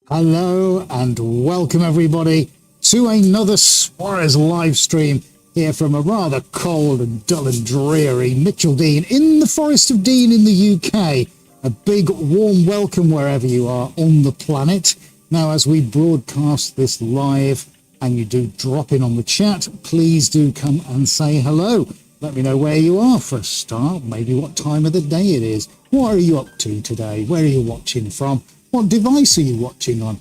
Hello and welcome everybody to another Suarez live stream here from a rather cold and dull and dreary Mitchell Dean in the Forest of Dean in the UK. A big warm welcome wherever you are on the planet. Now, as we broadcast this live and you do drop in on the chat, please do come and say hello. Let me know where you are for a start, maybe what time of the day it is. What are you up to today? Where are you watching from? What device are you watching on?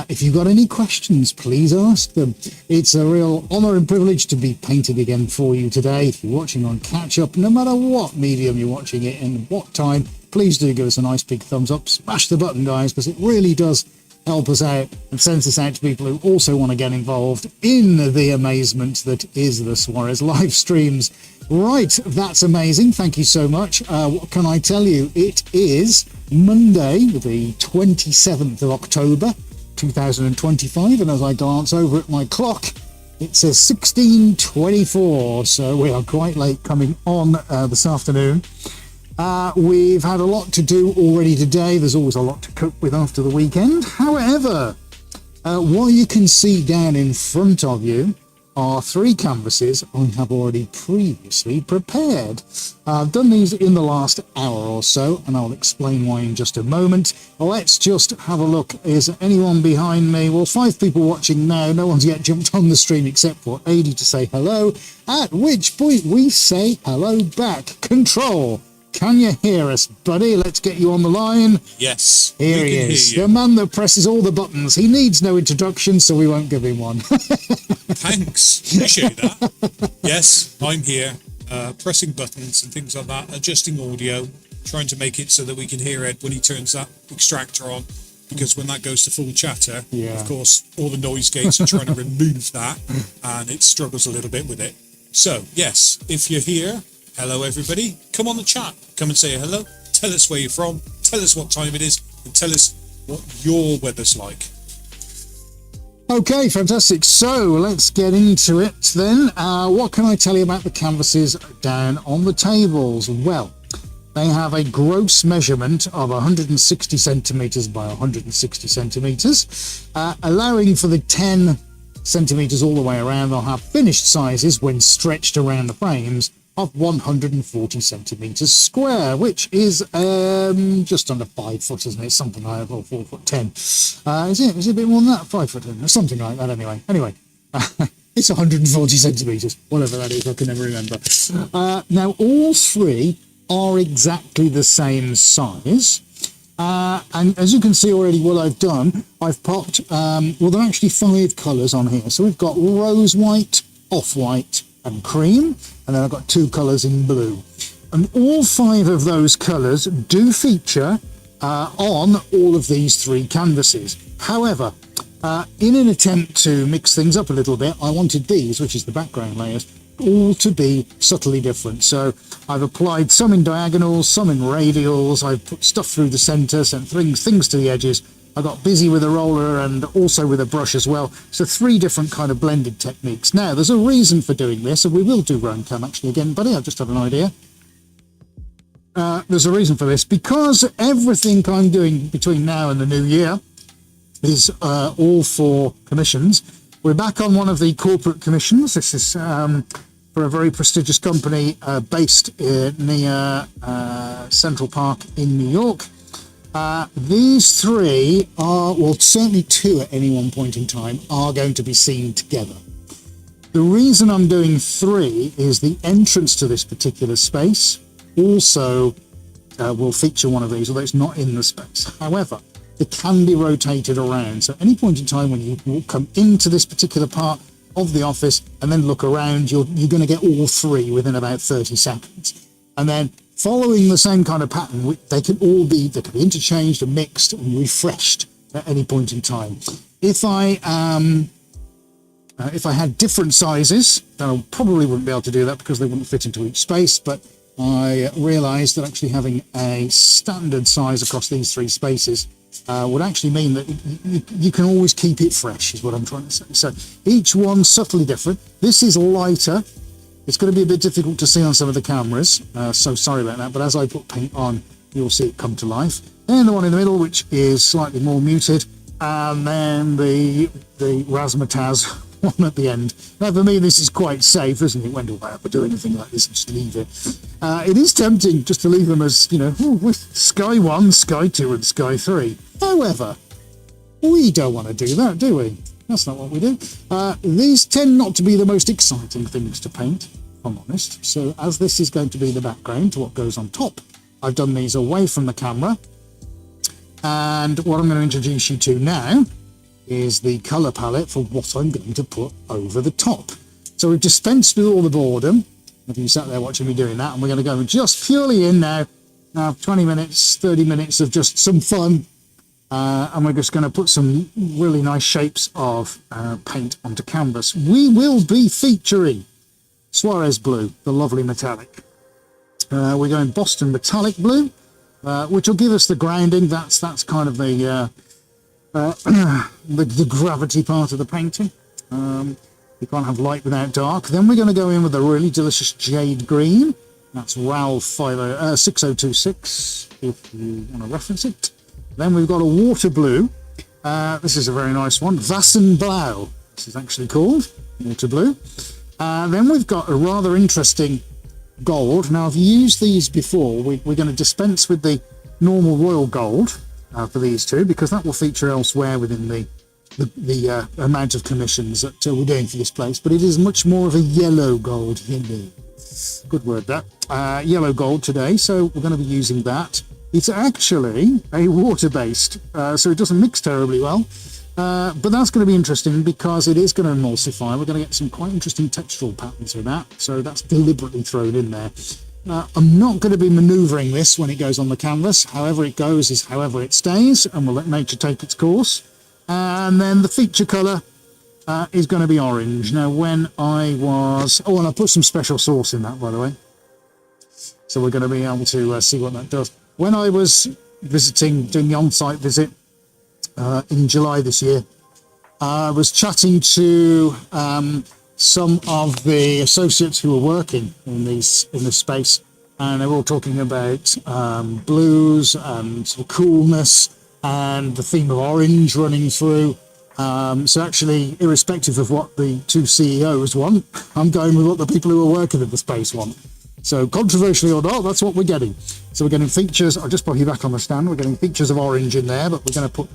If you've got any questions, please ask them. It's a real honour and privilege to be painted again for you today. If you're watching on catch-up, no matter what medium you're watching it in, what time, please do give us a nice big thumbs up. Smash the button, guys, because it really does help us out and sends us out to people who also want to get involved in the amazement that is the Suarez live streams. Right, that's amazing. Thank you so much. What can I tell you? It is Monday, the 27th of October, 2025, and as I glance over at my clock, it says 16:24, so we are quite late coming on this afternoon. We've had a lot to do already today. There's always a lot to cope with after the weekend. However, what you can see down in front of you are three canvases I have already previously prepared. I've done these in the last hour or so, and I'll explain why in just a moment. Let's just have a look. Is anyone behind me? Well, 5 people watching now. No one's yet jumped on the stream except for Adi to say hello, at which point we say hello back. Control. Can you hear us, buddy? Let's get you on the line. Yes, here he is, the man that presses all the buttons. He needs no introduction, so we won't give him one. Thanks, appreciate that. Yes, I'm here, pressing buttons and things like that, adjusting audio, trying to make it so that we can hear Ed when he turns that extractor on, because when that goes to full chatter, of course, all the noise gates are trying to remove that, and it struggles a little bit with it. So, yes, if you're here, hello everybody, come on the chat, come and say hello, tell us where you're from, tell us what time it is, and tell us what your weather's like. Okay, fantastic. So let's get into it then. What can I tell you about the canvases down on the tables? Well, they have a gross measurement of 160 centimetres by 160 centimetres, allowing for the 10 centimetres all the way around. They'll have finished sizes when stretched around the frames of 140 centimetres square, which is just under 5 foot, isn't it? Something like that, or 4'10". Is it a bit more than that? 5 foot, or something like that. Anyway, it's 140 centimetres, whatever that is. I can never remember. Now, all three are exactly the same size. And as you can see already, what I've done, I've popped, well, there are actually 5 colours on here. So we've got rose white, off-white, and cream, and then I've got 2 colours in blue, and all 5 of those colours do feature on all of these 3 canvases. However, in an attempt to mix things up a little bit, I wanted these, which is the background layers, all to be subtly different. So I've applied some in diagonals, some in radials, I've put stuff through the centre, sent things to the edges. I got busy with a roller and also with a brush as well. So 3 different kind of blended techniques. Now, there's a reason for doing this, and we will do round cam actually again, buddy. I've just had an idea. There's a reason for this, because everything I'm doing between now and the new year is all for commissions. We're back on one of the corporate commissions. This is for a very prestigious company based near Central Park in New York. These 3 are, well, certainly 2 at any one point in time, are going to be seen together. The reason I'm doing 3 is the entrance to this particular space also will feature one of these, although it's not in the space. However, it can be rotated around. So at any point in time when you will come into this particular part of the office and then look around, you're going to get all 3 within about 30 seconds. And then following the same kind of pattern, they can be interchanged and mixed and refreshed at any point in time. If I had different sizes, then I probably wouldn't be able to do that because they wouldn't fit into each space. But I realised that actually having a standard size across these 3 spaces would actually mean that you can always keep it fresh, is what I'm trying to say. So each one subtly different. This is lighter. It's going to be a bit difficult to see on some of the cameras, so sorry about that, but as I put paint on, you'll see it come to life. And the one in the middle, which is slightly more muted, and then the razzmatazz one at the end. Now, for me, this is quite safe, isn't it? When do I ever do anything like this and just leave it? It is tempting just to leave them as, you know, with Sky 1, Sky 2, and Sky 3. However, we don't want to do that, do we? That's not what we do. These tend not to be the most exciting things to paint, if I'm honest. So as this is going to be the background to what goes on top, I've done these away from the camera. And what I'm going to introduce you to now is the colour palette for what I'm going to put over the top. So we've dispensed with all the boredom. If you sat there watching me doing that, and we're going to go just purely in now. Now 20 minutes, 30 minutes of just some fun. And we're just going to put some really nice shapes of paint onto canvas. We will be featuring Suarez Blue, the lovely metallic. We're going Boston Metallic Blue, which will give us the grounding. That's kind of the gravity part of the painting. You can't have light without dark. Then we're going to go in with a really delicious jade green. That's RAL 6026, if you want to reference it. Then we've got a water blue. This is a very nice one. Wassenblau, this is actually called water blue. Then we've got a rather interesting gold. Now, I've used these before. We're going to dispense with the normal royal gold for these two, because that will feature elsewhere within the amount of commissions that we're doing for this place. But it is much more of a yellow gold. Good word, that. Yellow gold today, so we're going to be using that. It's actually a water-based, so it doesn't mix terribly well. But that's going to be interesting because it is going to emulsify. We're going to get some quite interesting textural patterns with that, so that's deliberately thrown in there. I'm not going to be manoeuvring this when it goes on the canvas. However it goes is however it stays, and we'll let nature take its course. And then the feature colour is going to be orange. Now, when I was... Oh, and I put some special sauce in that, by the way. So we're going to be able to see what that does. When I was doing the on-site visit in July this year, I was chatting to some of the associates who were working in this space, and they were all talking about blues and sort of coolness and the theme of orange running through. So actually, irrespective of what the two CEOs want, I'm going with what the people who are working in the space want. So controversially or not, that's what we're getting. So we're getting features. I'll just pop you back on the stand. We're getting features of orange in there, but we're going to put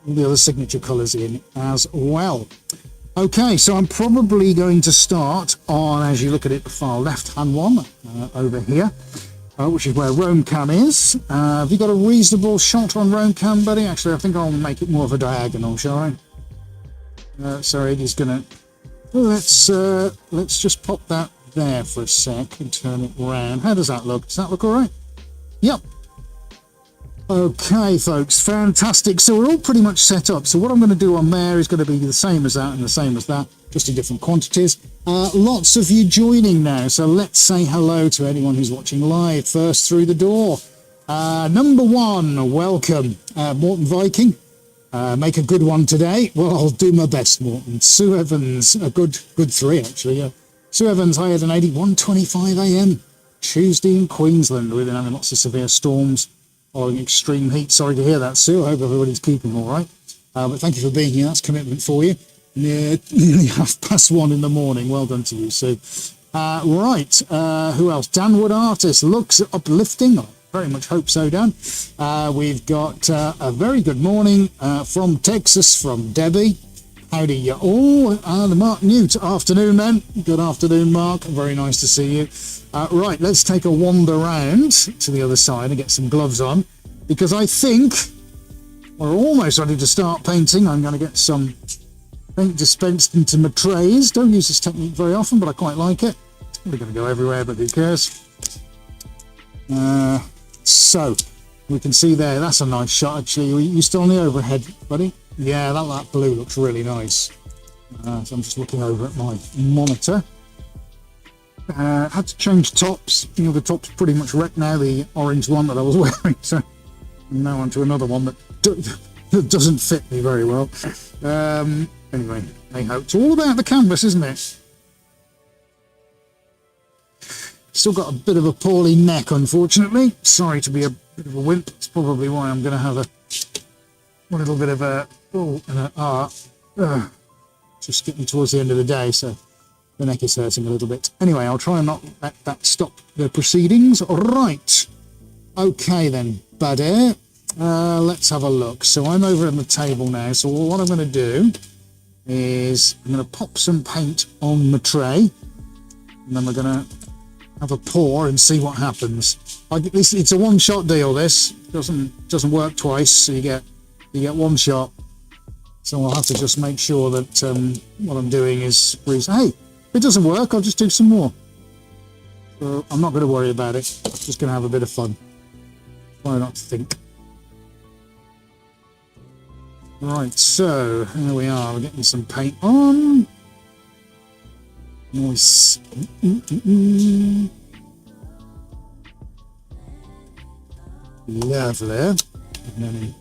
all the other signature colours in as well. Okay, so I'm probably going to start on, as you look at it, the far left-hand one over here, which is where Rome Cam is. Have you got a reasonable shot on Rome Cam, buddy? Actually, I think I'll make it more of a diagonal, shall I? Sorry, it is going to... Let's just pop that there for a sec and turn it around. How does that look? Does that look all right? Yep. Okay, folks, fantastic. So we're all pretty much set up. So what I'm going to do on there is going to be the same as that and the same as that, just in different quantities. Lots of you joining now, so let's say hello to anyone who's watching live first through the door. Number one, welcome, Morton Viking. Make a good one today. Well, I'll do my best, Morton. Sue Evans, a good three, actually, yeah. Sue Evans, I had an 1:25 a.m. Tuesday in Queensland. We've been having lots of severe storms following extreme heat. Sorry to hear that, Sue. I hope everybody's keeping all right. But thank you for being here. That's commitment for you. Nearly 1:30 in the morning. Well done to you, Sue. Right. Who else? Dan Wood Artist. Looks uplifting. I very much hope so, Dan. We've got a very good morning from Texas from Debbie. Howdy, you all. Mark Newt, afternoon, man. Good afternoon, Mark. Very nice to see you. Right, let's take a wander round to the other side and get some gloves on, because I think we're almost ready to start painting. I'm going to get some paint dispensed into my trays. Don't use this technique very often, but I quite like it. We're going to go everywhere, but who cares? So, we can see there, that's a nice shot, actually. You still on the overhead, buddy? Yeah, that blue looks really nice. So I'm just looking over at my monitor. Had to change tops. You know, the top's pretty much wrecked now, the orange one that I was wearing. So now onto another one that doesn't fit me very well. Anyway, hey ho. It's all about the canvas, isn't it? Still got a bit of a poorly neck, unfortunately. Sorry to be a bit of a wimp. It's probably why I'm going to have a little bit of a oh and a ah. Just getting towards the end of the day, so the neck is hurting a little bit. Anyway, I'll try and not let that stop the proceedings. All right. Okay then, buddy. Let's have a look. So I'm over at the table now. So what I'm going to do is I'm going to pop some paint on the tray, and then we're going to have a pour and see what happens. It's a one-shot deal. This doesn't work twice, so you get one shot. So I'll have to just make sure that what I'm doing is hey, if it doesn't work, I'll just do some more. So I'm not going to worry about it. I'm just going to have a bit of fun. Try not to think. Right, so here we are. We're getting some paint on. Nice. Lovely. And then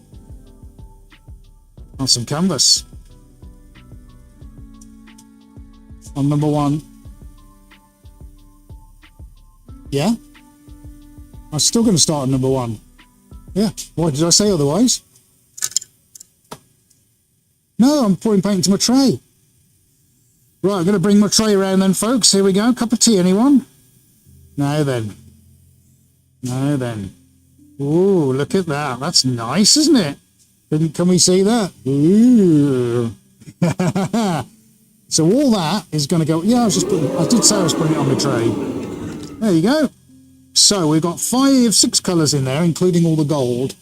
on some canvas. On number one. Yeah? I'm still going to start on number one. Yeah. Why did I say otherwise? No, I'm pouring paint into my tray. Right, I'm going to bring my tray around then, folks. Here we go. Cup of tea, anyone? Now then. Now then. Ooh, look at that. That's nice, isn't it? Can we see that? Ooh. So all that is going to go... Yeah, I did say I was putting it on the tray. There you go. So we've got 6 colours in there, including all the gold.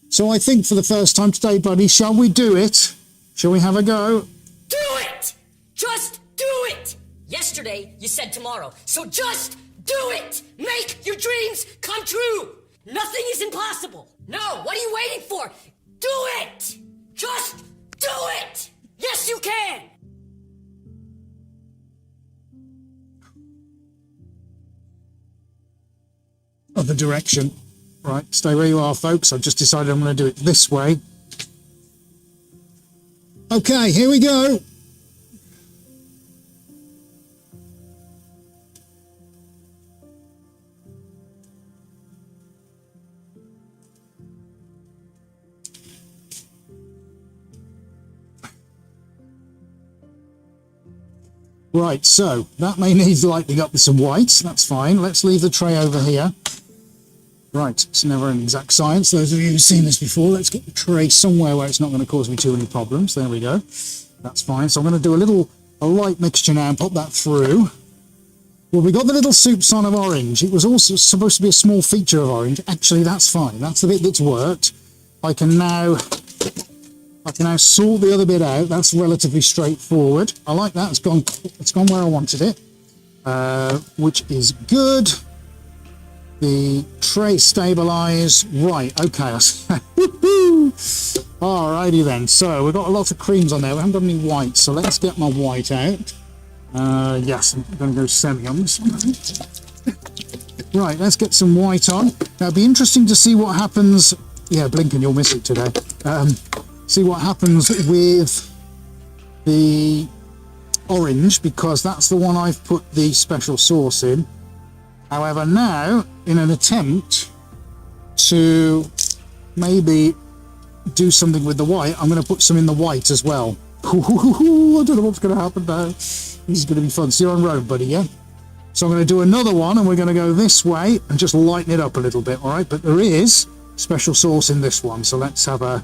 So I think for the first time today, buddy, shall we do it? Shall we have a go? Do it! Just do it! Yesterday, you said tomorrow, so just do it! Make your dreams come true! Nothing is impossible! No, what are you waiting for? Do it! Just do it! Yes, you can! Other direction. Right, stay where you are, folks. I've just decided I'm going to do it this way. Okay, here we go. Right, so that may need lightening up with some whites. That's fine. Let's leave the tray over here. Right, it's never an exact science. Those of you who've seen this before, let's get the tray somewhere where it's not going to cause me too many problems. There we go. That's fine. So I'm going to do a light mixture now and pop that through. Well, we got the little soups on of orange. It was also supposed to be a small feature of orange. Actually, that's fine. That's the bit that's worked. I can now sort the other bit out. That's relatively straightforward. I like that. It's gone where I wanted it, which is good. The tray stabilize. Right, okay. Alrighty then. So we've got a lot of creams on there. We haven't got any white, so let's get my white out. Yes, I'm going to go semi on this one. Right, let's get some white on. Now, it'd be interesting to see what happens. Yeah, Blinken, you'll miss it today. See what happens with the orange, because that's the one I've put the special sauce in. However, now, in an attempt to maybe do something with the white, I'm going to put some in the white as well. I don't know what's going to happen now. This is going to be fun. So you're on road, buddy, yeah? So I'm going to do another one, and we're going to go this way and just lighten it up a little bit, all right? But there is special sauce in this one, so let's have a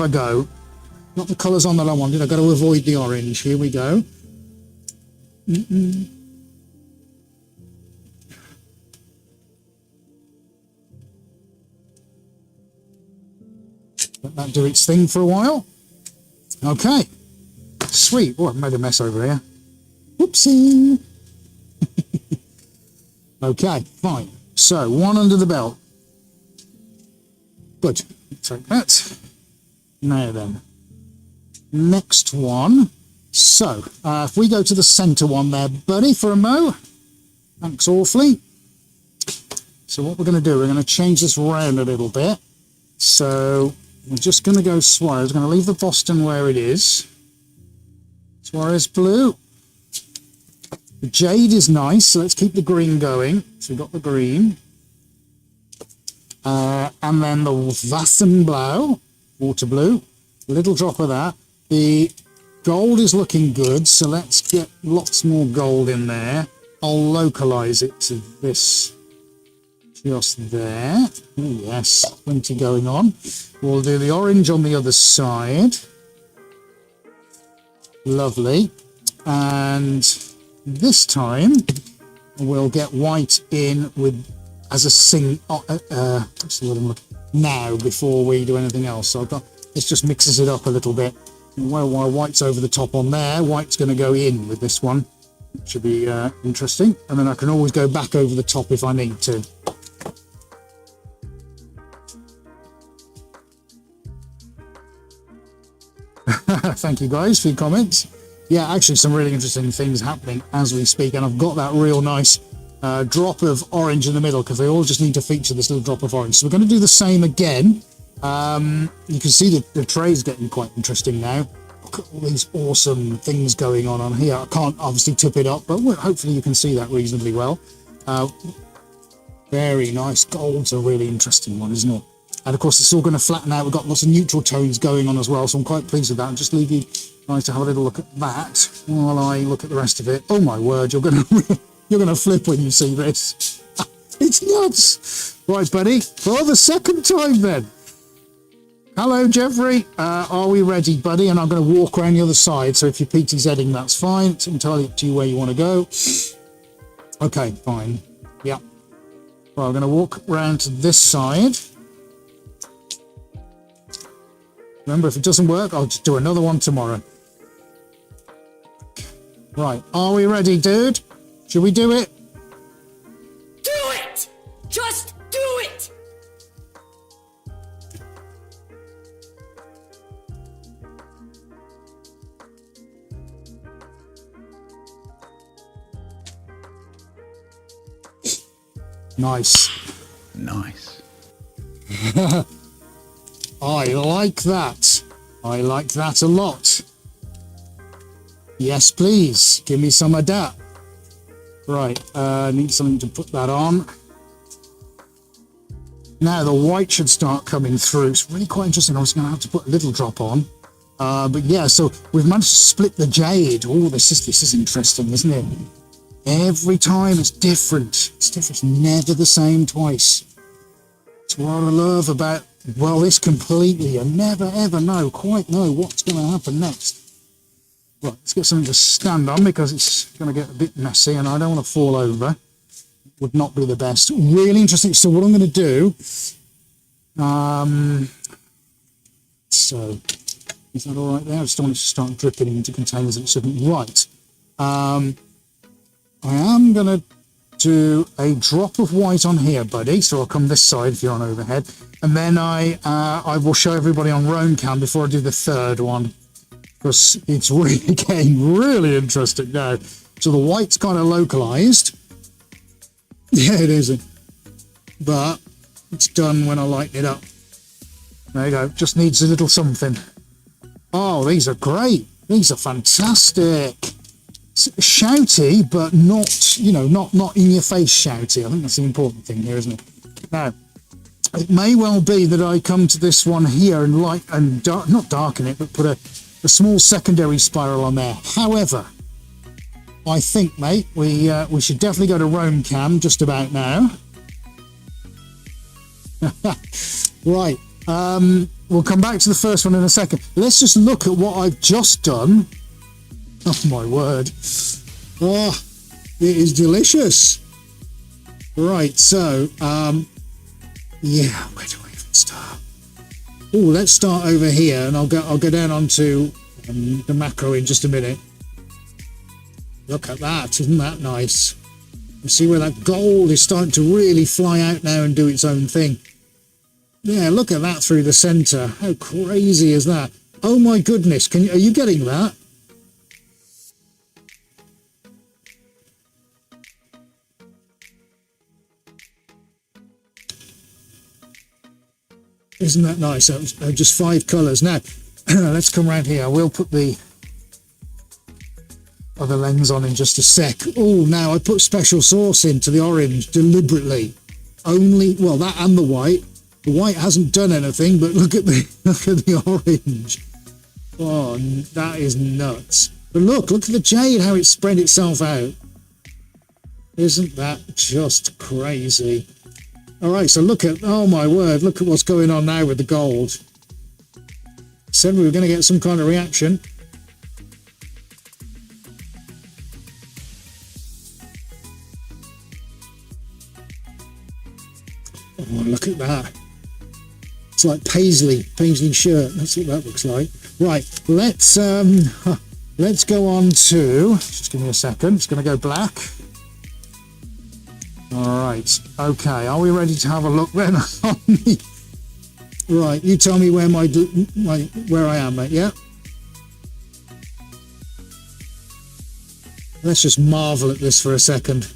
go. Not the colours on that I wanted. I've got to avoid the orange. Here we go. Let that do its thing for a while. Okay. Sweet. Oh, I've made a mess over here. Whoopsie. Okay, fine. So, one under the belt. Good. Take that. Now then. Next one. So, if we go to the centre one there, buddy, for a mo. Thanks awfully. So what we're going to do, we're going to change this round a little bit. So, we're just going to go Suarez. We're going to leave the Boston where it is. Suarez blue. The jade is nice, so let's keep the green going. So we've got the green. And then the Wassenblau, water blue. A little drop of that. The gold is looking good, so let's get lots more gold in there. I'll localize it to this just there. Oh, yes, plenty going on. We'll do the orange on the other side. Lovely. And this time we'll get white in with as a what's the word I'm looking now before we do anything else. So this just mixes it up a little bit. While white's over the top on there, white's going to go in with this one. Should be interesting. And then I can always go back over the top if I need to. Thank you guys for your comments. Yeah, actually some really interesting things happening as we speak, and I've got that real nice drop of orange in the middle because they all just need to feature this little drop of orange. So we're going to do the same again. You can see the tray's getting quite interesting now. Look at all these awesome things going on here. I can't obviously tip it up, but hopefully you can see that reasonably well. Very nice. Gold's a really interesting one, isn't it? And of course it's all going to flatten out. We've got lots of neutral tones going on as well, so I'm quite pleased with that. And just leave you guys to have a little look at that while I look at the rest of it. Oh my word, you're going to flip when you see this. It's nuts. Right, buddy, for the second time then. Hello, Jeffrey. Are we ready, buddy? And I'm going to walk around the other side, so if you're PTZing, that's fine. It's entirely up to you where you want to go. Okay, fine. Yeah. Well, I'm going to walk around to this side. Remember, if it doesn't work, I'll just do another one tomorrow. Right, are we ready, dude? Should we do it? Do it! Just do it! Nice. Nice. I like that. I like that a lot. Yes, please. Give me some of that. Right, need something to put that on. Now the white should start coming through. It's really quite interesting. I was going to have to put a little drop on. But yeah, so we've managed to split the jade. Oh, this is interesting, isn't it? Every time it's different. It's different. It's never the same twice. It's what I love about, well, this completely. You never ever quite know what's going to happen next. Right, let's get something to stand on because it's going to get a bit messy and I don't want to fall over. Would not be the best. Really interesting. So what I'm going to do, so is that all right there? I just don't want it to start dripping into containers that it shouldn't. Right. I am going to do a drop of white on here, buddy. So I'll come this side if you're on overhead. And then I will show everybody on Roam Cam before I do the third one. Because it's really getting really interesting now. So the white's kind of localized. Yeah, it isn't. But it's done when I lighten it up. There you go. Just needs a little something. Oh, these are great. These are fantastic. Shouty, but not, you know, not in your face shouty. I think that's the important thing here, isn't it? Now, it may well be that I come to this one here and light and not darken it, but put a small secondary spiral on there. However, I think, mate, we should definitely go to Roam Cam just about now. Right. We'll come back to the first one in a second. Let's just look at what I've just done. Oh my word. Oh, it is delicious. Right, so yeah, where do I even start? Oh, let's start over here and I'll go down onto the macro in just a minute. Look at that, isn't that nice? You see where that gold is starting to really fly out now and do its own thing. Yeah, look at that through the center. How crazy is that? Oh my goodness, are you getting that? Isn't that nice? Just 5 colours. Now, let's come around here. We'll put the other lens on in just a sec. Oh, now I put special sauce into the orange deliberately. Only, well, that and the white. The white hasn't done anything, but look at the orange. Oh, that is nuts. But look at the jade, how it spread itself out. Isn't that just crazy? All right, so look at, oh my word, look at what's going on now with the gold. Said we were going to get some kind of reaction. Oh, look at that. It's like paisley shirt. That's what that looks like. Right, let's go on to, just give me a second, it's going to go black. All right, okay, are we ready to have a look then? Right, you tell me where where I am, mate, yeah? Let's just marvel at this for a second.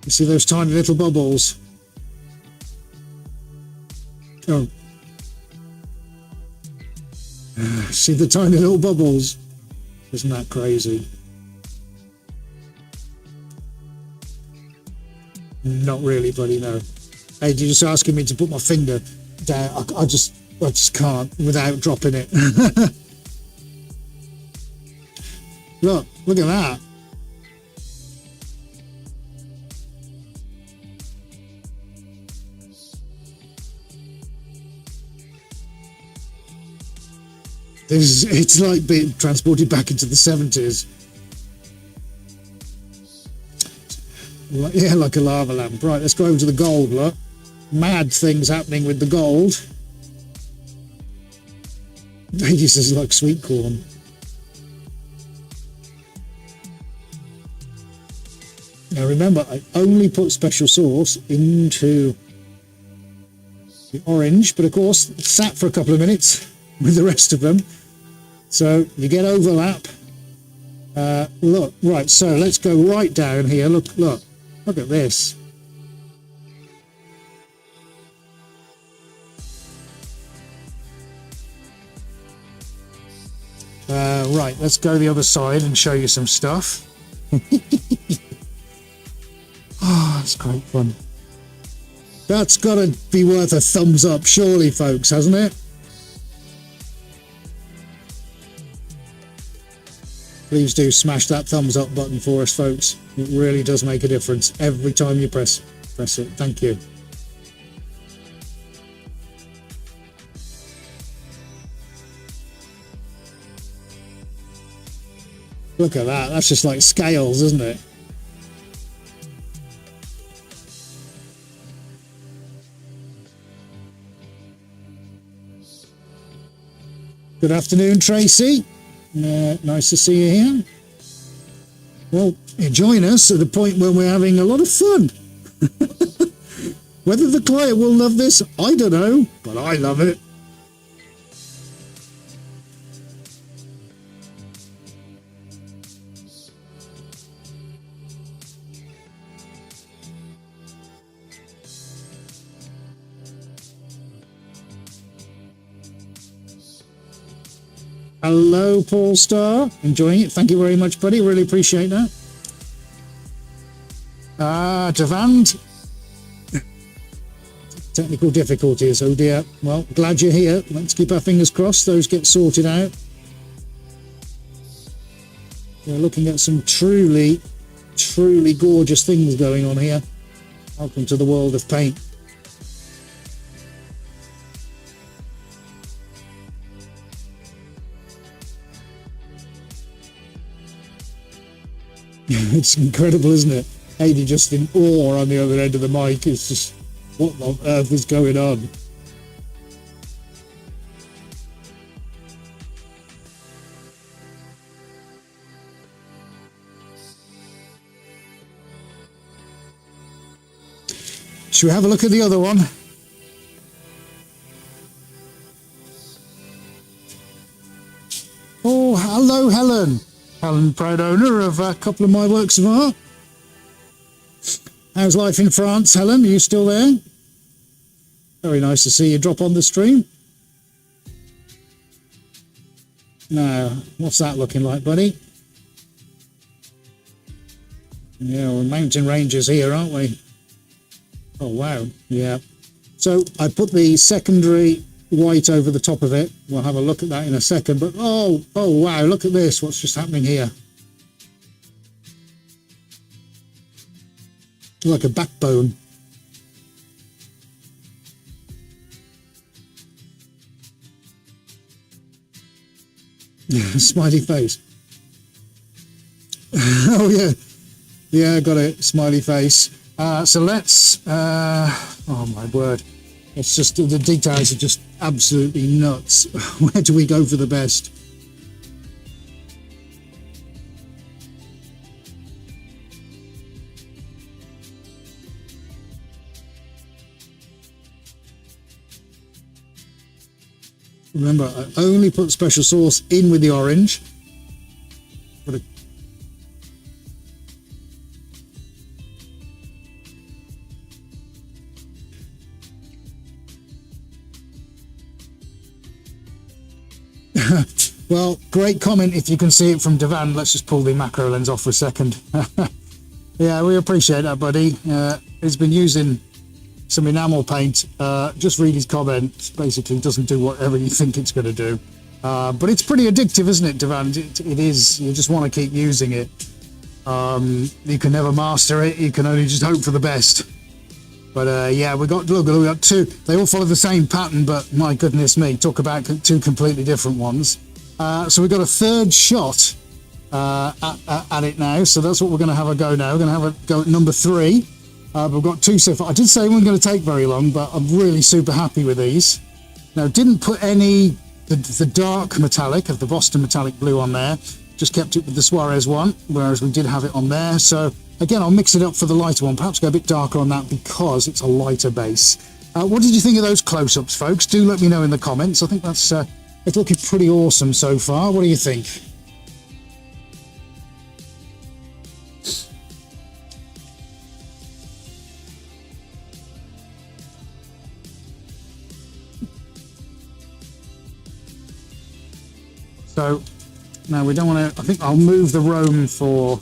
You see those tiny little bubbles? Oh. See the tiny little bubbles? Isn't that crazy? Not really, buddy, no. Hey, you're just asking me to put my finger down. I just can't without dropping it. Look at that. It's like being transported back into the 70s. Yeah, like a lava lamp. Right, let's go over to the gold, look. Mad things happening with the gold. Lady says like sweet corn. Now remember, I only put special sauce into the orange, but of course it sat for a couple of minutes with the rest of them, so you get overlap. Look, right, so let's go right down here. Look at this. Right, let's go the other side and show you some stuff. Oh, it's great fun. That's got to be worth a thumbs up, surely, folks, hasn't it? Please do smash that thumbs up button for us, folks. It really does make a difference every time you press it. Thank you. Look at that. That's just like scales, isn't it? Good afternoon, Tracy. Nice to see you here. Well, you're joining us at a point where we're having a lot of fun. Whether the client will love this, I don't know, but I love it. Hello, Paul Star. Enjoying it. Thank you very much, buddy. Really appreciate that. Javand. Technical difficulties. Oh dear. Well, glad you're here. Let's keep our fingers crossed those get sorted out. We're looking at some truly gorgeous things going on here. Welcome to the world of paint. It's incredible, isn't it? Adi just in awe on the other end of the mic. It's just, what on earth is going on? Should we have a look at the other one? Oh, hello, Helen. Helen, proud owner of a couple of my works of art. How's life in France, Helen? Are you still there? Very nice to see you drop on the stream. Now, what's that looking like, buddy? Yeah, we're mountain ranges here, aren't we? Oh, wow. Yeah. So I put the secondary white over the top of it. We'll have a look at that in a second. But, oh, wow, look at this. What's just happening here? Like a backbone. Smiley face. Oh, yeah. Yeah, got it. Smiley face. So let's... oh, my word. It's just... The details are just absolutely nuts. Where do we go for the best? Remember, I only put special sauce in with the orange. What a... Well, great comment if you can see it from Devan. Let's just pull the macro lens off for a second. Yeah, we appreciate that, buddy. He's been using some enamel paint. Just read his comment. Basically, doesn't do whatever you think it's going to do. But it's pretty addictive, isn't it, Devan? It is. You just want to keep using it. You can never master it. You can only just hope for the best. But yeah, we got two. They all follow the same pattern, but my goodness me, talk about two completely different ones. So we've got a third shot at it now. So that's what we're going to have a go now. We're going to have a go at number 3. We've got 2 so far. I did say we weren't going to take very long, but I'm really super happy with these. Now, didn't put any the dark metallic of the Boston metallic blue on there. Just kept it with the Suarez one, whereas we did have it on there. So again, I'll mix it up for the lighter one. Perhaps go a bit darker on that because it's a lighter base. What did you think of those close-ups, folks? Do let me know in the comments. I think that's it's looking pretty awesome so far. What do you think? So now we don't want to, I think I'll move the Rome for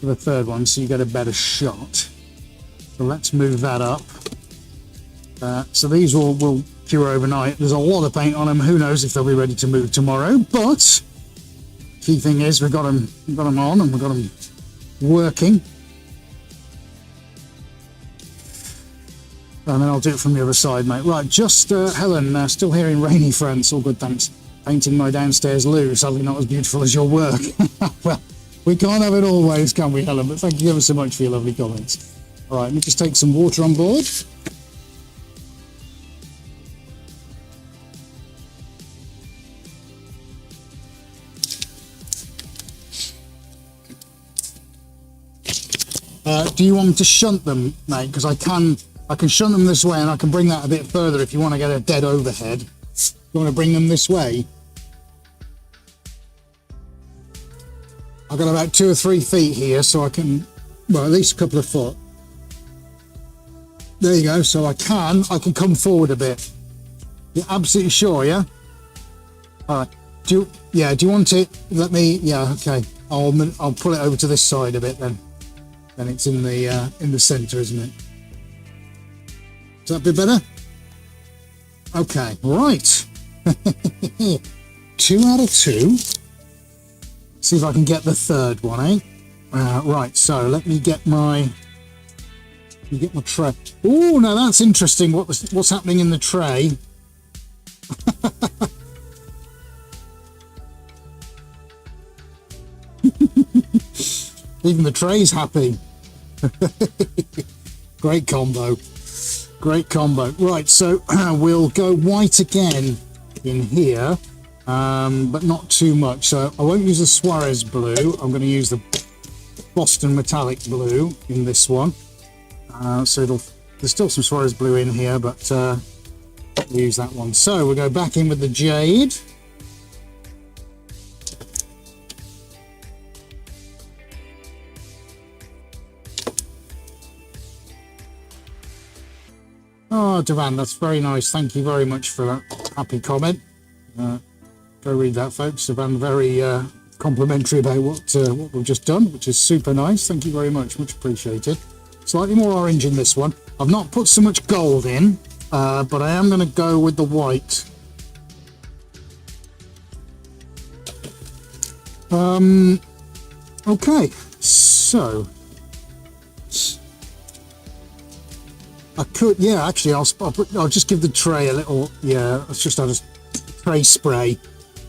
the third one so you get a better shot. So let's move that up. So these will cure overnight. There's a lot of paint on them. Who knows if they'll be ready to move tomorrow, but key thing is we've got them on and we've got them working. And then I'll do it from the other side, mate. Right, just Helen, still here in rainy France. All good, thanks. Painting my downstairs loo, sadly not as beautiful as your work. Well, we can't have it always, can we, Helen? But thank you ever so much for your lovely comments. All right, let me just take some water on board. Do you want me to shunt them, mate? Because I can shunt them this way, and I can bring that a bit further if you want to get a dead overhead. You want to bring them this way? I've got about 2 or 3 feet here, so I can, well, at least a couple of foot. There you go. So I can come forward a bit. You're absolutely sure, yeah? All right. Do you want it? Let me. Yeah. Okay. I'll pull it over to this side a bit then. Then it's in the center, isn't it? Is that a bit better? Okay. Right. 2 out of 2. See if I can get the third one, eh? Right, so let me get my tray. Oh, now that's interesting. What's happening in the tray? Even the tray's happy. Great combo. Great combo. Right, so we'll go white again in here. But not too much. So I won't use the Suarez blue. I'm going to use the Boston metallic blue in this one. So there's still some Suarez blue in here, but we'll use that one. So we'll go back in with the jade. Oh, Devan, that's very nice. Thank you very much for that happy comment. Go read that, folks. Devan, very complimentary about what we've just done, which is super nice. Thank you very much. Much appreciated. Slightly more orange in this one. I've not put so much gold in, but I am going to go with the white. Okay, so I could, yeah, actually, I'll just give the tray a little, yeah, let's just add a tray spray.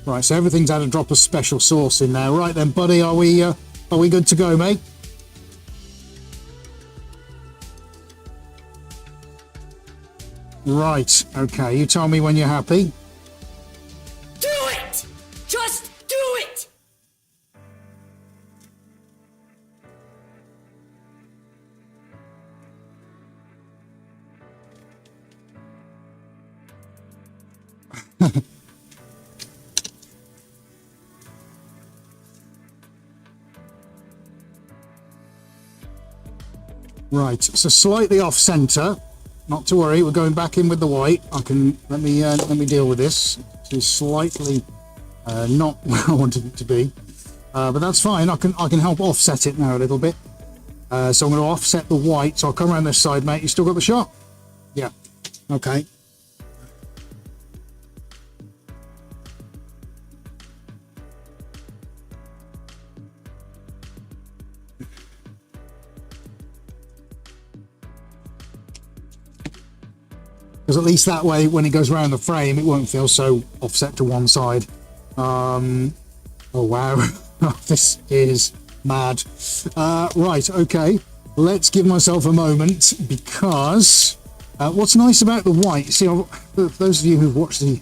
Right, so everything's had a drop of special sauce in there. Right then, buddy, are we good to go, mate? Right, okay, you tell me when you're happy. Do it! Just do it! Right, so slightly off center. Not to worry, we're going back in with the white. Let me deal with this. It's slightly not where I wanted it to be, but that's fine. I can help offset it now a little bit. So I'm going to offset the white. So I'll come around this side, mate. You still got the shot? Yeah. Okay. Because at least that way, when it goes around the frame, it won't feel so offset to one side. Oh wow, this is mad. Right, okay, let's give myself a moment, because what's nice about the white, see, those of you who've watched the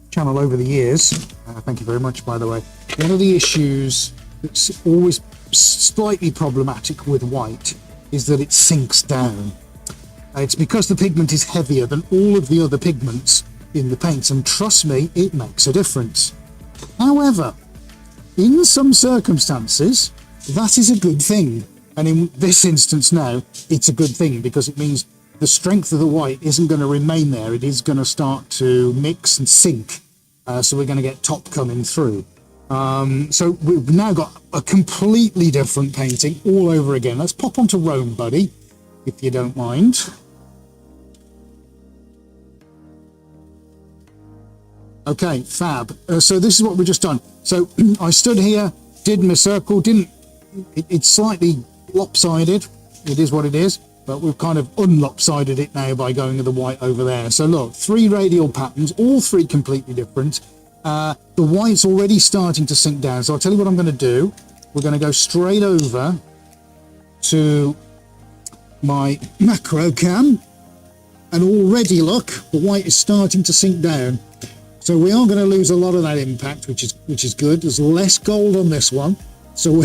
channel over the years, thank you very much, by the way, one of the issues that's always slightly problematic with white is that it sinks down. It's because the pigment is heavier than all of the other pigments in the paints, and trust me, it makes a difference. However, in some circumstances, that is a good thing. And in this instance now, it's a good thing, because it means the strength of the white isn't going to remain there. It is going to start to mix and sink. So we're going to get top coming through. So we've now got a completely different painting all over again. Let's pop onto Rome, buddy, if you don't mind. Okay, fab. So this is what we've just done. So I stood here, did my circle, it's slightly lopsided. It is what it is, but we've kind of unlopsided it now by going with the white over there. So look, 3 radial patterns, all 3 completely different. The white's already starting to sink down. So I'll tell you what I'm going to do. We're going to go straight over to my macro cam, and already look, the white is starting to sink down. So we are going to lose a lot of that impact, which is good. There's less gold on this one, so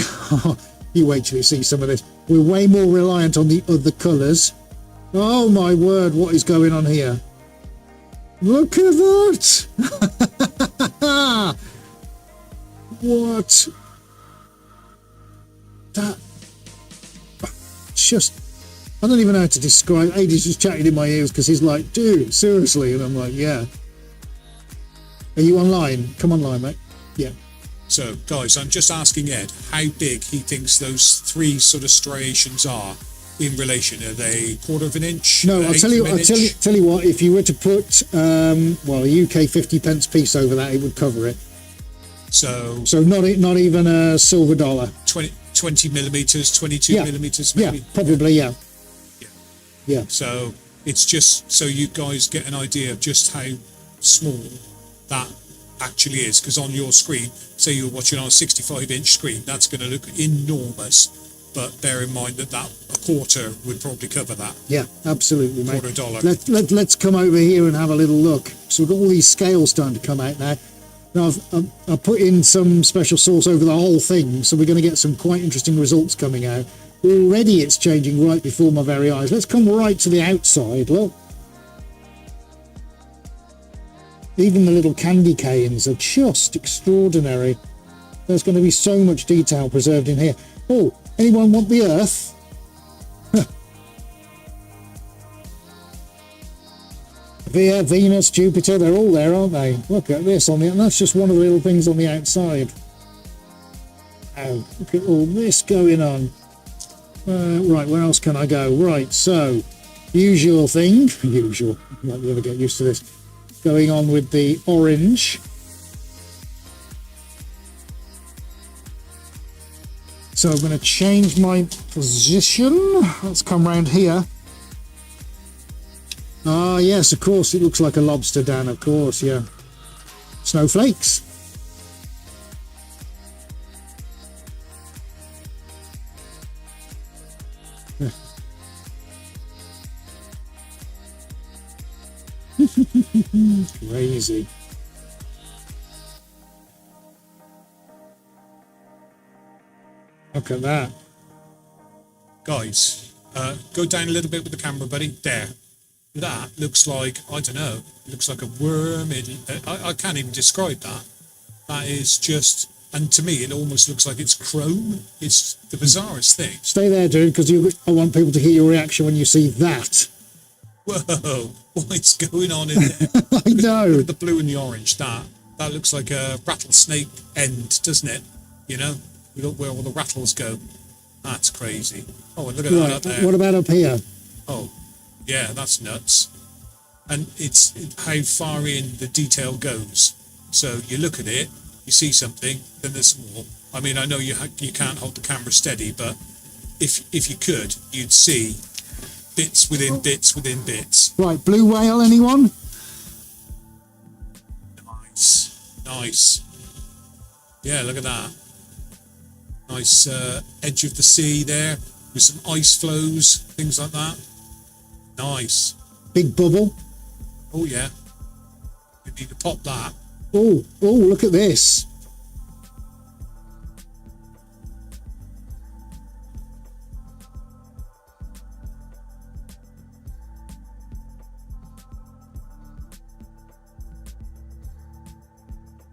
you wait till you see some of this. We're way more reliant on the other colours. Oh my word, what is going on here? Look at that! What? That just, I don't even know how to describe. Aidy's just chatting in my ears because he's like, dude, seriously? And I'm like, yeah. Are you online? Come online, mate. Yeah. So, guys, I'm just asking Ed how big he thinks those 3 sort of striations are in relation. Are they 1/4 inch? No, I'll tell you what. If you were to put a UK 50 pence piece over that, it would cover it. So not even a silver dollar. 20 millimeters, 22 millimeters, maybe. Yeah, probably. Yeah. So it's just so you guys get an idea of just how small that actually is, because on your screen, say you're watching on a 65-inch screen, that's going to look enormous, but bear in mind that a 1/4 would probably cover that. Yeah, absolutely, mate. $1/4. Let's come over here and have a little look. So we've got all these scales starting to come out now. Now I've put in some special sauce over the whole thing, so we're going to get some quite interesting results coming out. Already it's changing right before my very eyes. Let's come right to the outside. Look. Even the little candy canes are just extraordinary. There's going to be so much detail preserved in here. Oh, anyone want the earth? Venus, Jupiter, they're all there, aren't they? Look at this on the, and that's just one of the little things on the outside. Oh, look at all this going on. Right, where else can I go? Right, so, usual thing, usual, might never get used to this, going on with the orange. So I'm going to change my position. Let's come round here. Ah, yes, of course, it looks like a lobster, Dan, of course, yeah. Snowflakes. Crazy. Look at that. Guys, go down a little bit with the camera, buddy. There. That looks like, I don't know, it looks like a worm. I can't even describe that. That is just, and to me, it almost looks like it's chrome. It's the bizarrest thing. Stay there, dude, because I want people to hear your reaction when you see that. Whoa, what's going on in there? I know. Look at the blue and the orange. That looks like a rattlesnake end, doesn't it? You know, look where all the rattles go. That's crazy. Oh, and look at that up there. What about up here? Oh, yeah, that's nuts. And it's how far in the detail goes. So you look at it, you see something, then there's more. I mean, I know you can't hold the camera steady, but if you could, you'd see bits within bits within bits. Right, blue whale, anyone? Nice. Yeah, look at that. Nice edge of the sea there with some ice flows, things like that. Nice. Big bubble. Oh yeah. You need to pop that. Oh, look at this.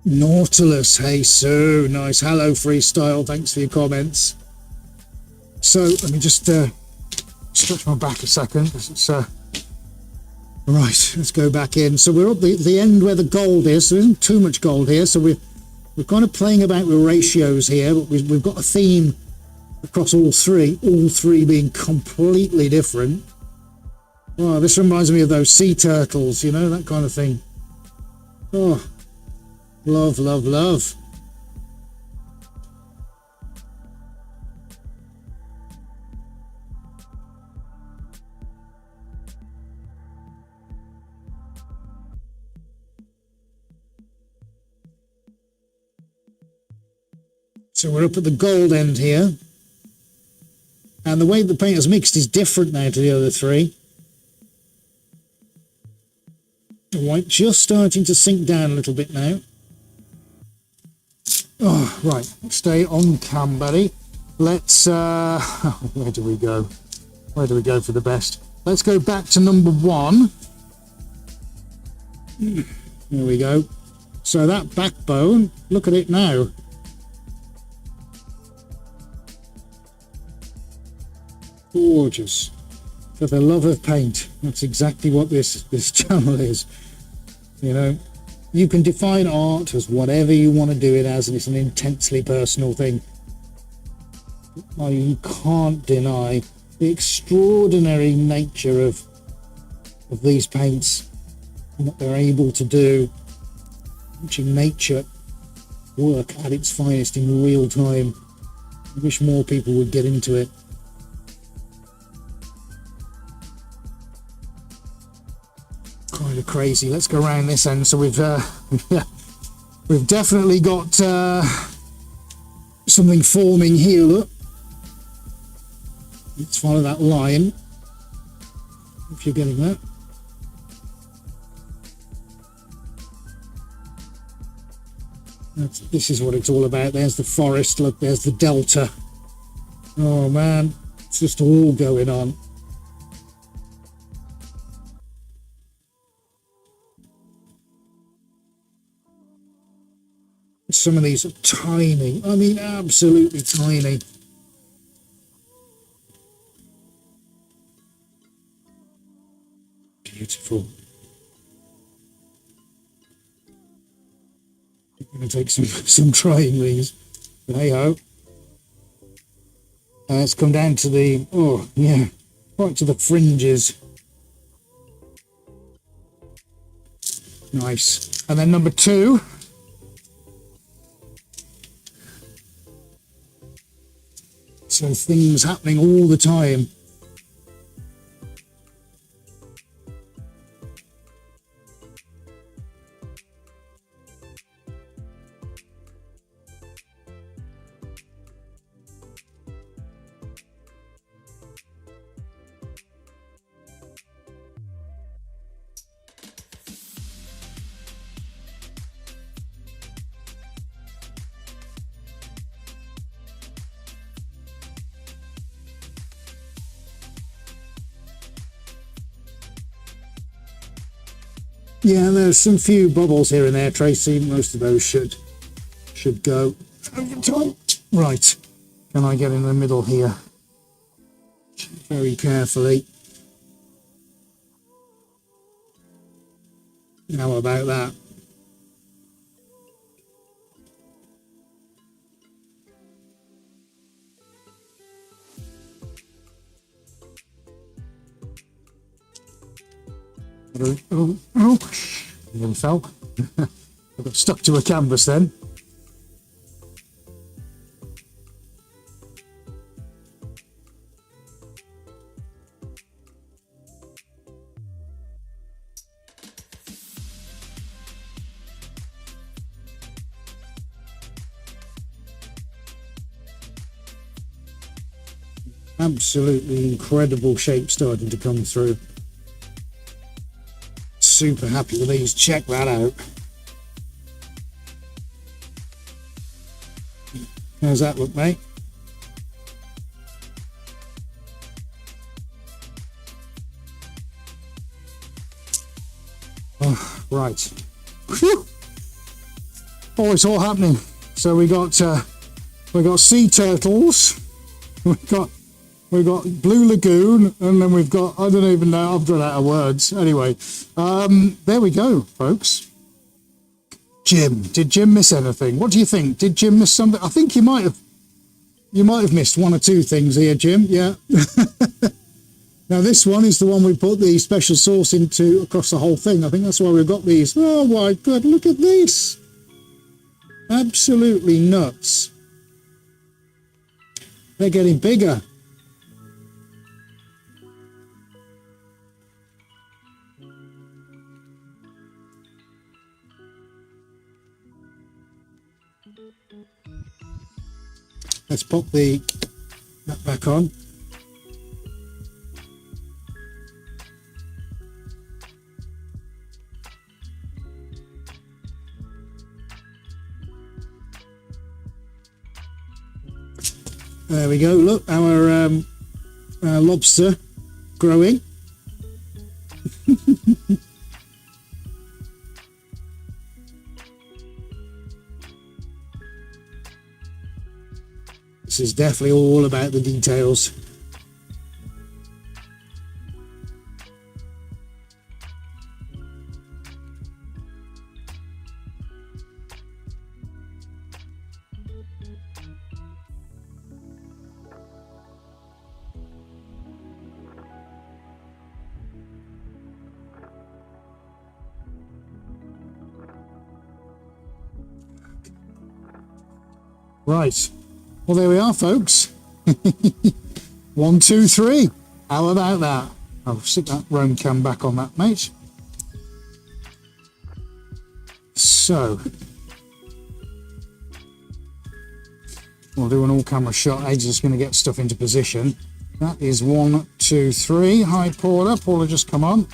Nautilus, hey Sue, nice. Hello Freestyle, thanks for your comments. So let me just stretch my back a second. It's right, let's go back in. So we're up the end where the gold is. So there isn't too much gold here. So we're kind of playing about with ratios here, but we've got a theme across all three being completely different. Oh, this reminds me of those sea turtles, you know, that kind of thing. Oh, love, love, love. So we're up at the gold end here. And the way the paint is mixed is different now to the other three. The white just starting to sink down a little bit now. Oh, right. Stay on cam, buddy. Let's, where do we go? Where do we go for the best? Let's go back to number 1. There we go. So that backbone, look at it now. Gorgeous. For the love of paint. That's exactly what this channel is. You know, you can define art as whatever you want to do it as, and it's an intensely personal thing. You can't deny the extraordinary nature of these paints and what they're able to do, watching nature work at its finest in real time. I wish more people would get into it. Kind of crazy. Let's go around this end. So we've definitely got something forming here. Look, let's follow that line. If you're getting that. This is what it's all about. There's the forest. Look, there's the delta. Oh man, it's just all going on. Some of these are tiny. I mean, absolutely tiny. Beautiful. Going to take some trying these. But hey ho. Let's come down to the, oh yeah, right to the fringes. Nice. And then number 2. So things happening all the time. Yeah, there's some few bubbles here and there, Tracy. Most of those should go over time. Right. Can I get in the middle here? Very carefully. How about that? Oh, nearly fell. I got stuck to a canvas then. Absolutely incredible shape starting to come through. Super happy with these. Check that out. How's that look, mate? Oh, right. Whew. Oh, it's all happening. So we got sea turtles. We've got Blue Lagoon, and then we've got, I don't even know, I've run out of words. Anyway, there we go, folks. Jim, did Jim miss anything? What do you think? Did Jim miss something? I think you might have missed 1 or 2 things here, Jim. Yeah. Now this one is the one we put the special sauce into across the whole thing. I think that's why we've got these. Oh my God, look at this. Absolutely nuts. They're getting bigger. Let's pop that back on. There we go. Look, our lobster growing. This is definitely all about the details. Right. Well, there we are, folks. 1, 2, 3. How about that? I'll stick that Rome cam back on that, mate. So, we'll do an all-camera shot. Aid's just going to get stuff into position. That is 1, 2, 3. Hi, Paula. Paula, just come on.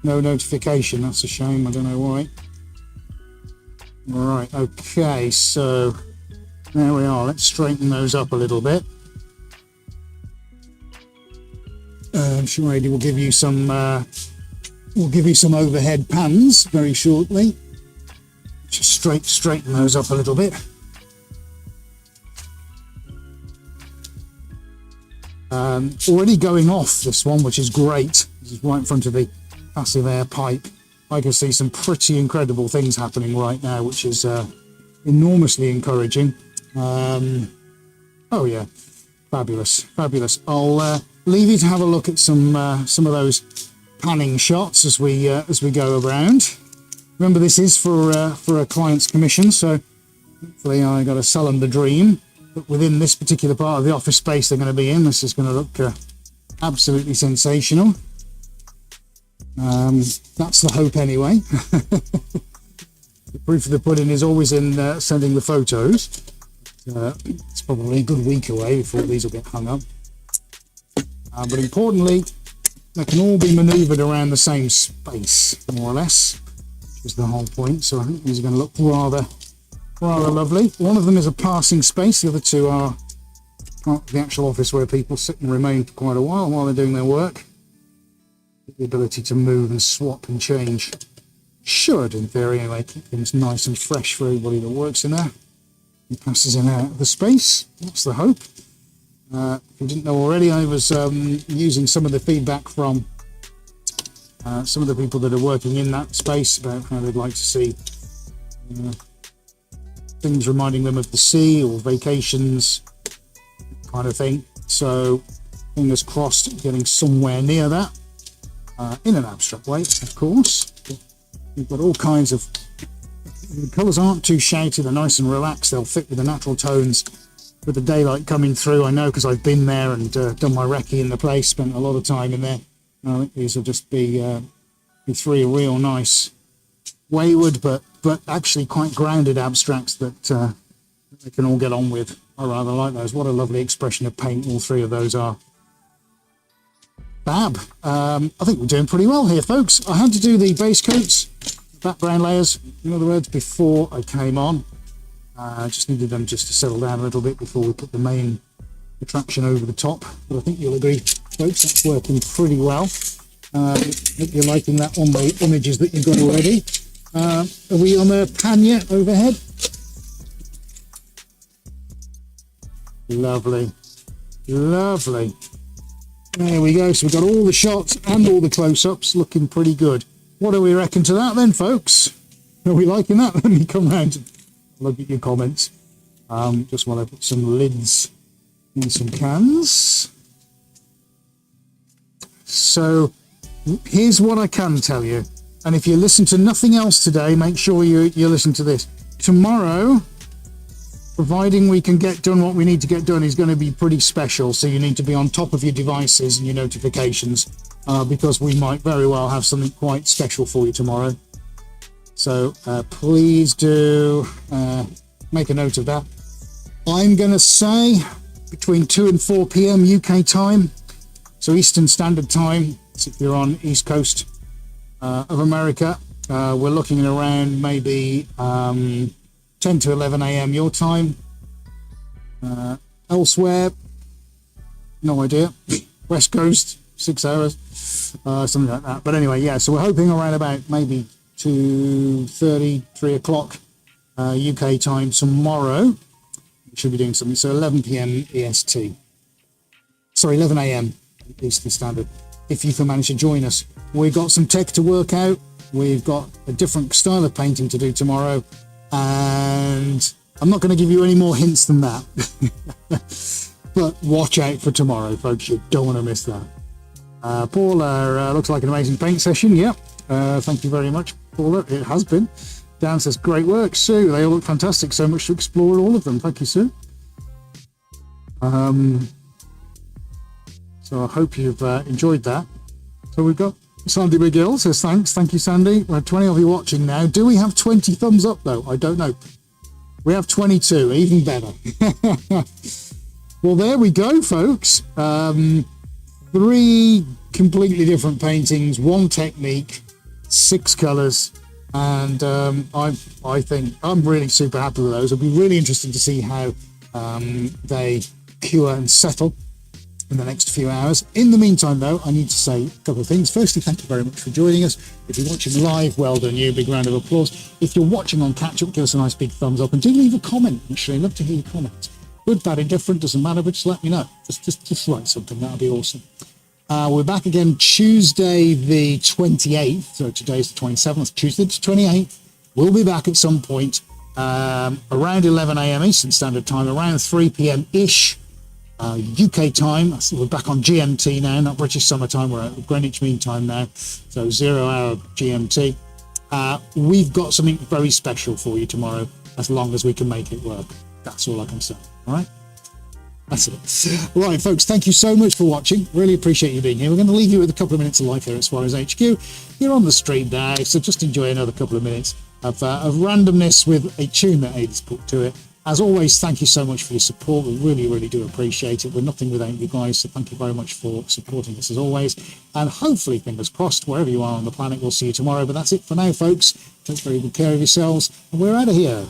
No notification. That's a shame. I don't know why. Right. Okay. So. There we are. Let's straighten those up a little bit. I'm sure Adi will give you some overhead pans very shortly. Just straighten those up a little bit. Already going off this one, which is great. This is right in front of the passive air pipe. I can see some pretty incredible things happening right now, which is enormously encouraging. Oh yeah, fabulous, fabulous. I'll leave you to have a look at some of those panning shots as we go around. Remember, this is for a client's commission, so hopefully I got to sell them the dream. But within this particular part of the office space they're going to be in, this is going to look absolutely sensational. That's the hope anyway. The proof of the pudding is always in sending the photos. It's probably a good week away before these will get hung up. But importantly, they can all be manoeuvred around the same space, more or less, which is the whole point. So I think these are going to look rather lovely. One of them is a passing space. The other two are part of the actual office where people sit and remain for quite a while they're doing their work. The ability to move and swap and change should, in theory anyway, keep things nice and fresh for everybody that works in there and passes in and out of the space. That's the hope. If you didn't know already, I was using some of the feedback from some of the people that are working in that space about how they'd like to see things reminding them of the sea or vacations, kind of thing. So fingers crossed getting somewhere near that, in an abstract way, of course. We've got all kinds of, the colours aren't too shouty, they're nice and relaxed, they'll fit with the natural tones with the daylight coming through. I know because I've been there and done my recce in the place, spent a lot of time in there. I think these will just be three real nice, wayward but actually quite grounded abstracts that they can all get on with. I rather like those. What a lovely expression of paint all three of those are. Fab. I think we're doing pretty well here, folks. I had to do the base coats, background layers, in other words, before I came on. I just needed them just to settle down a little bit before we put the main attraction over the top. But I think you'll agree, folks, that's working pretty well. Hope you're liking that on the images that you've got already. Are we on a pan yet overhead? Lovely. Lovely. There we go. So we've got all the shots and all the close-ups looking pretty good. What do we reckon to that then, folks? Are we liking that? Let me come round and look at your comments. Just while I put some lids in some cans. So here's what I can tell you. And if you listen to nothing else today, make sure you listen to this. Tomorrow, providing we can get done what we need to get done, is going to be pretty special. So you need to be on top of your devices and your notifications, because we might very well have something quite special for you tomorrow. So please do make a note of that. I'm going to say between 2 and 4 p.m. UK time, so Eastern Standard Time. So if you're on East Coast of America, we're looking at around maybe 10 to 11 a.m. your time. Elsewhere, no idea. West Coast, 6 hours, something like that. But anyway, yeah, so we're hoping around about maybe 2:30, 3 o'clock UK time tomorrow. We should be doing something. So 11 p.m. EST. Sorry, 11 a.m. Eastern Standard. If you can manage to join us. We've got some tech to work out. We've got a different style of painting to do tomorrow. And I'm not going to give you any more hints than that. But watch out for tomorrow, folks. You don't want to miss that. Paula, looks like an amazing paint session. Yep. Thank you very much, Paula. It has been. Dan says, great work, Sue. They all look fantastic. So much to explore all of them. Thank you, Sue. So I hope you've enjoyed that. So we've got Sandy McGill says, thanks. Thank you, Sandy. We have 20 of you watching now. Do we have 20 thumbs up, though? I don't know. We have 22. Even better. Well, there we go, folks. 3 completely different paintings, 1 technique, 6 colours. And I think I'm really super happy with those. It'll be really interesting to see how they cure and settle in the next few hours. In the meantime, though, I need to say a couple of things. Firstly, thank you very much for joining us. If you're watching live, well done you. Big round of applause. If you're watching on catch-up, give us a nice big thumbs up and do leave a comment. Actually, I'd love to hear your comments. Good, bad, indifferent, doesn't matter, but just let me know. Just write something. That'll be awesome. We're back again Tuesday the 28th. So today's the 27th. Tuesday the 28th. We'll be back at some point around 11 a.m. Eastern Standard Time, around 3 p.m. ish UK time. We're back on GMT now, not British Summer Time. We're at Greenwich Mean Time now, so 0 hour GMT. We've got something very special for you tomorrow, as long as we can make it work. That's all I can say. All right. That's it. Right, folks, thank you so much for watching. Really appreciate you being here. We're going to leave you with a couple of minutes of life here at Suarez HQ. You're on the stream now, so just enjoy another couple of minutes of randomness with a tune that Aidan's put to it. As always, thank you so much for your support. We really, really do appreciate it. We're nothing without you guys, so thank you very much for supporting us as always. And hopefully, fingers crossed, wherever you are on the planet, we'll see you tomorrow. But that's it for now, folks. Take very good care of yourselves, and we're out of here.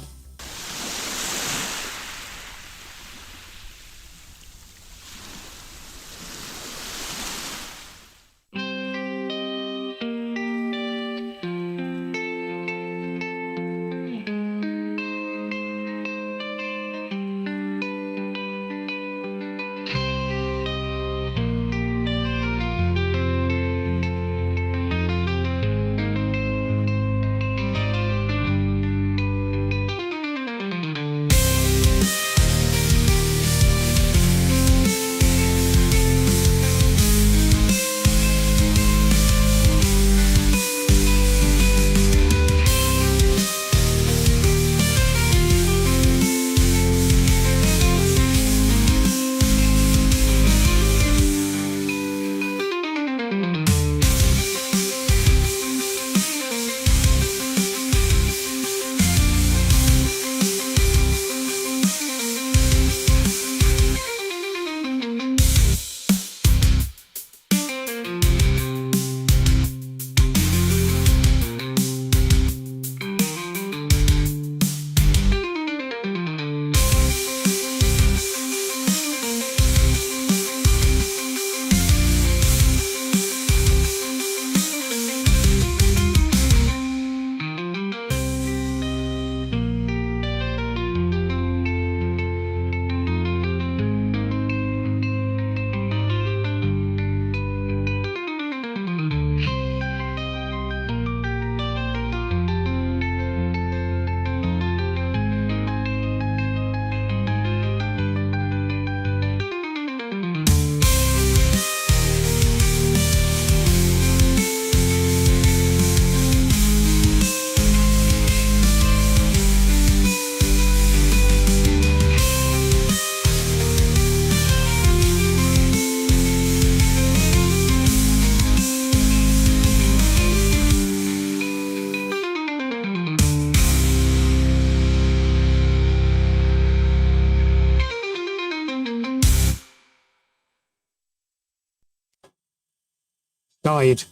Died.